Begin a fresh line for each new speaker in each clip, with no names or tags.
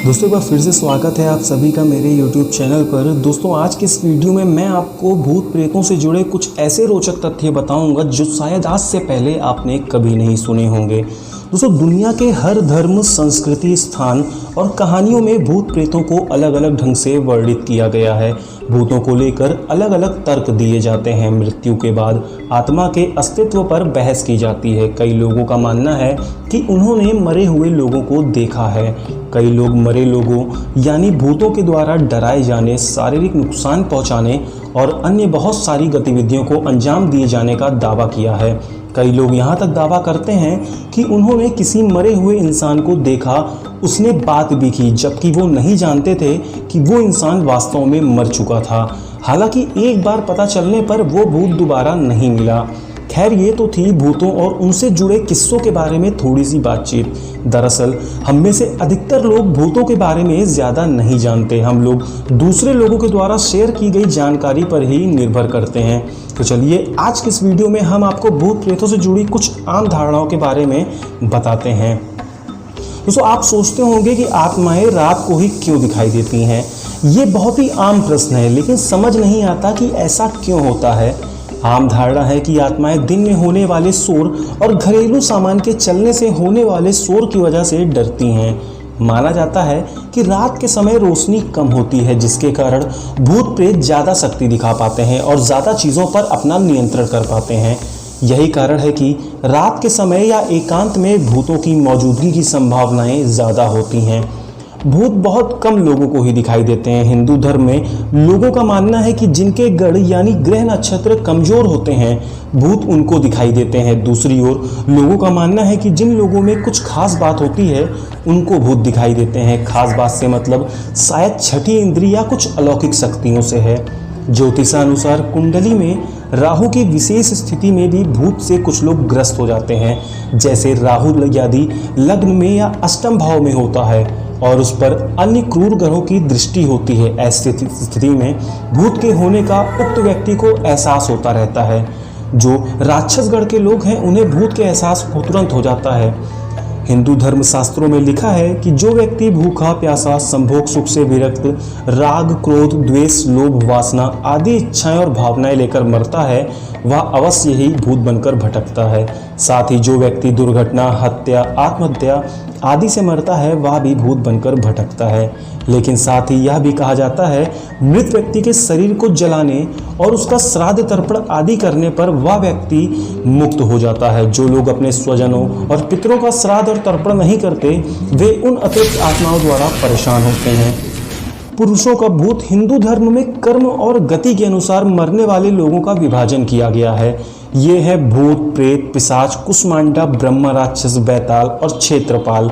दोस्तों एक बार फिर से स्वागत है आप सभी का मेरे YouTube चैनल पर। दोस्तों आज की इस वीडियो में मैं आपको भूत प्रेतों से जुड़े कुछ ऐसे रोचक तथ्य बताऊंगा जो शायद आज से पहले आपने कभी नहीं सुने होंगे। दोस्तों दुनिया के हर धर्म, संस्कृति, स्थान और कहानियों में भूत प्रेतों को अलग अलग ढंग से वर्णित किया गया है। भूतों को लेकर अलग अलग तर्क दिए जाते हैं। मृत्यु के बाद आत्मा के अस्तित्व पर बहस की जाती है। कई लोगों का मानना है कि उन्होंने मरे हुए लोगों को देखा है। कई लोग मरे लोगों यानी भूतों के द्वारा डराए जाने, शारीरिक नुकसान पहुंचाने और अन्य बहुत सारी गतिविधियों को अंजाम दिए जाने का दावा किया है। कई लोग यहाँ तक दावा करते हैं कि उन्होंने किसी मरे हुए इंसान को देखा, उसने बात भी की, जबकि वो नहीं जानते थे कि वो इंसान वास्तव में मर चुका था। हालांकि एक बार पता चलने पर वो भूत दोबारा नहीं मिला। खैर ये तो थी भूतों और उनसे जुड़े किस्सों के बारे में थोड़ी सी बातचीत। दरअसल हम में से अधिकतर लोग भूतों के बारे में ज़्यादा नहीं जानते। हम लोग दूसरे लोगों के द्वारा शेयर की गई जानकारी पर ही निर्भर करते हैं। तो चलिए आज की इस वीडियो में हम आपको भूत प्रेतों से जुड़ी कुछ आम धारणाओं के बारे में बताते हैं। दोस्तों आप सोचते होंगे कि आत्माएं रात को ही क्यों दिखाई देती हैं। ये बहुत ही आम प्रश्न है, लेकिन समझ नहीं आता कि ऐसा क्यों होता है। आम धारणा है कि आत्माएं दिन में होने वाले शोर और घरेलू सामान के चलने से होने वाले शोर की वजह से डरती हैं। माना जाता है कि रात के समय रोशनी कम होती है, जिसके कारण भूत प्रेत ज़्यादा शक्ति दिखा पाते हैं और ज़्यादा चीज़ों पर अपना नियंत्रण कर पाते हैं। यही कारण है कि रात के समय या एकांत में भूतों की मौजूदगी की संभावनाएं ज़्यादा होती हैं। भूत बहुत कम लोगों को ही दिखाई देते हैं। हिंदू धर्म में लोगों का मानना है कि जिनके गढ़ यानी ग्रह नक्षत्र कमजोर होते हैं, भूत उनको दिखाई देते हैं। दूसरी ओर लोगों का मानना है कि जिन लोगों में कुछ खास बात होती है, उनको भूत दिखाई देते हैं। खास बात से मतलब शायद छठी इंद्रिय या कुछ अलौकिक शक्तियों से है। ज्योतिषानुसार कुंडली में राहु की विशेष स्थिति में भी भूत से कुछ लोग ग्रस्त हो जाते हैं। जैसे राहु यदि लग्न में या अष्टम भाव में होता है और उस पर अन्य क्रूर ग्रहों की दृष्टि होती है, ऐसी स्थिति में भूत के होने का उक्त व्यक्ति को एहसास होता रहता है। जो राक्षसगढ़ के लोग हैं उन्हें भूत के एहसास तुरंत हो जाता है। हिंदू धर्म शास्त्रों में लिखा है कि जो व्यक्ति भूखा प्यासा, संभोग सुख से विरक्त, राग क्रोध द्वेष लोभ वासना आदि इच्छाएं और भावनाएं लेकर मरता है, वह अवश्य ही भूत बनकर भटकता है। साथ ही जो व्यक्ति दुर्घटना, हत्या, आत्महत्या आदि से मरता है, वह भी भूत बनकर भटकता है। लेकिन साथ ही यह भी कहा जाता है मृत व्यक्ति के शरीर को जलाने और उसका श्राद्ध तर्पण आदि करने पर वह व्यक्ति मुक्त हो जाता है। जो लोग अपने स्वजनों और पितरों का श्राद्ध और तर्पण नहीं करते, वे उन अतिरिक्त आत्माओं द्वारा परेशान होते हैं। पुरुषों का भूत हिंदू धर्म में कर्म और गति के अनुसार मरने वाले लोगों का विभाजन किया गया है। ये है भूत, प्रेत, पिशाच, कुष्मांडा, ब्रह्म, राक्षस, बैताल और क्षेत्रपाल।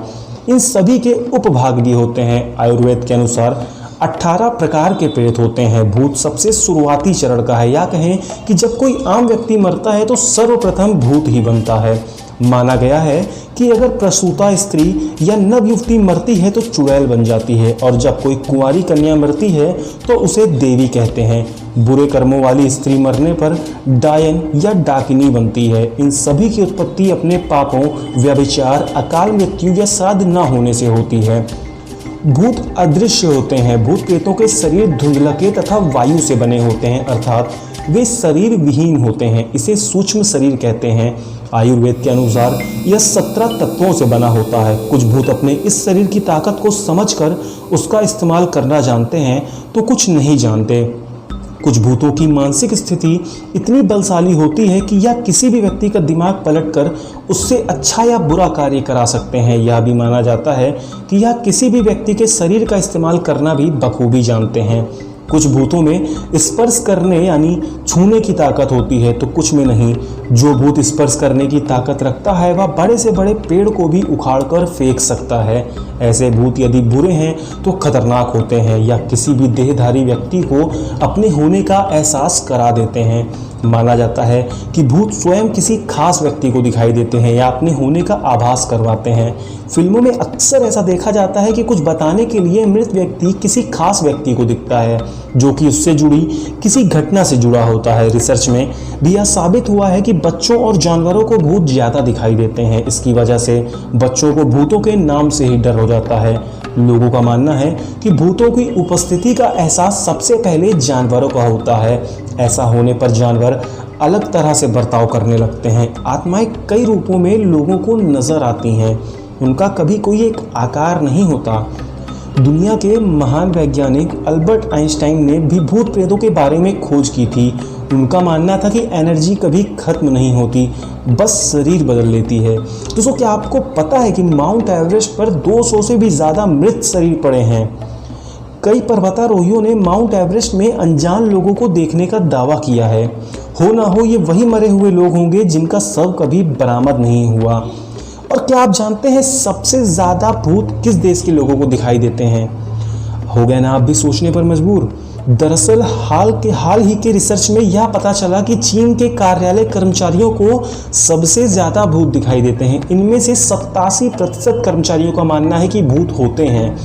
इन सभी के उपभाग भी होते हैं। आयुर्वेद के अनुसार 18 प्रकार के प्रेत होते हैं। भूत सबसे शुरुआती चरण का है, या कहें कि जब कोई आम व्यक्ति मरता है तो सर्वप्रथम भूत ही बनता है। माना गया है कि अगर प्रसूता स्त्री या नव युवती मरती है तो चुड़ैल बन जाती है, और जब कोई कुंवारी कन्या मरती है तो उसे देवी कहते हैं। बुरे कर्मों वाली स्त्री मरने पर डायन या डाकिनी बनती है। इन सभी की उत्पत्ति अपने पापों, व्यभिचार, अकाल मृत्यु या श्राद्ध न होने से होती है। भूत अदृश्य होते हैं। भूत प्रेतों के शरीर धुंधलके तथा वायु से बने होते हैं, अर्थात वे शरीर विहीन होते हैं। इसे सूक्ष्म शरीर कहते हैं। आयुर्वेद के अनुसार यह 17 तत्वों से बना होता है। कुछ भूत अपने इस शरीर की ताकत को समझकर उसका इस्तेमाल करना जानते हैं, तो कुछ नहीं जानते। कुछ भूतों की मानसिक स्थिति इतनी बलशाली होती है कि यह किसी भी व्यक्ति का दिमाग पलटकर उससे अच्छा या बुरा कार्य करा सकते हैं। यह भी माना जाता है कि यह किसी भी व्यक्ति के शरीर का इस्तेमाल करना भी बखूबी जानते हैं। कुछ भूतों में स्पर्श करने यानी छूने की ताकत होती है, तो कुछ में नहीं। जो भूत स्पर्श करने की ताकत रखता है वह बड़े से बड़े पेड़ को भी उखाड़कर फेंक सकता है। ऐसे भूत यदि बुरे हैं तो खतरनाक होते हैं, या किसी भी देहधारी व्यक्ति को अपने होने का एहसास करा देते हैं। माना जाता है कि भूत स्वयं किसी खास व्यक्ति को दिखाई देते हैं या अपने होने का आभास करवाते हैं। फिल्मों में अक्सर ऐसा देखा जाता है कि कुछ बताने के लिए मृत व्यक्ति किसी खास व्यक्ति को दिखता है, जो कि उससे जुड़ी किसी घटना से जुड़ा होता है। रिसर्च में भी यह साबित हुआ है कि बच्चों और जानवरों को भूत ज़्यादा दिखाई देते हैं। इसकी वजह से बच्चों को भूतों के नाम से ही डर हो जाता है। लोगों का मानना है कि भूतों की उपस्थिति का एहसास सबसे पहले जानवरों का होता है। ऐसा होने पर जानवर अलग तरह से बर्ताव करने लगते हैं। आत्माएं कई रूपों में लोगों को नजर आती हैं। उनका कभी कोई एक आकार नहीं होता। दुनिया के महान वैज्ञानिक अल्बर्ट आइंस्टाइन ने भी भूत प्रेतों के बारे में खोज की थी। उनका मानना था कि एनर्जी कभी खत्म नहीं होती, बस शरीर बदल लेती है। दोस्तों, क्या आपको पता है कि माउंट एवरेस्ट पर 200 से भी ज़्यादा मृत शरीर पड़े हैं? कई पर्वतारोहियों ने माउंट एवरेस्ट में अनजान लोगों को देखने का दावा किया है। हो ना हो ये वही मरे हुए लोग होंगे जिनका शव कभी बरामद नहीं हुआ। और क्या आप जानते हैं सबसे ज़्यादा भूत किस देश के लोगों को दिखाई देते हैं? हो गए ना आप भी सोचने पर मजबूर। दरअसल हाल ही के रिसर्च में यह पता चला कि चीन के कार्यालय कर्मचारियों को सबसे ज़्यादा भूत दिखाई देते हैं। इनमें से 87% कर्मचारियों का मानना है कि भूत होते हैं।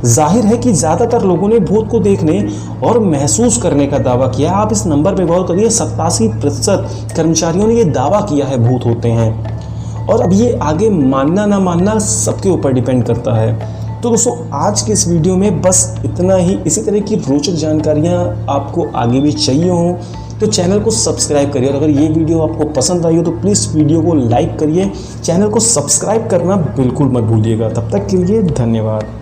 जाहिर है कि ज़्यादातर लोगों ने भूत को देखने और महसूस करने का दावा किया। आप इस नंबर पर गौर करिए, 87% कर्मचारियों ने ये दावा किया है भूत होते हैं। और अब ये आगे मानना ना मानना सबके ऊपर डिपेंड करता है। तो दोस्तों, आज के इस वीडियो में बस इतना ही। इसी तरह की रोचक जानकारियाँ आपको आगे भी चाहिए हों तो चैनल को सब्सक्राइब करिए। और अगर ये वीडियो आपको पसंद आई हो तो प्लीज़ वीडियो को लाइक करिए, चैनल को सब्सक्राइब करना बिल्कुल मत भूलिएगा। तब तक के लिए धन्यवाद।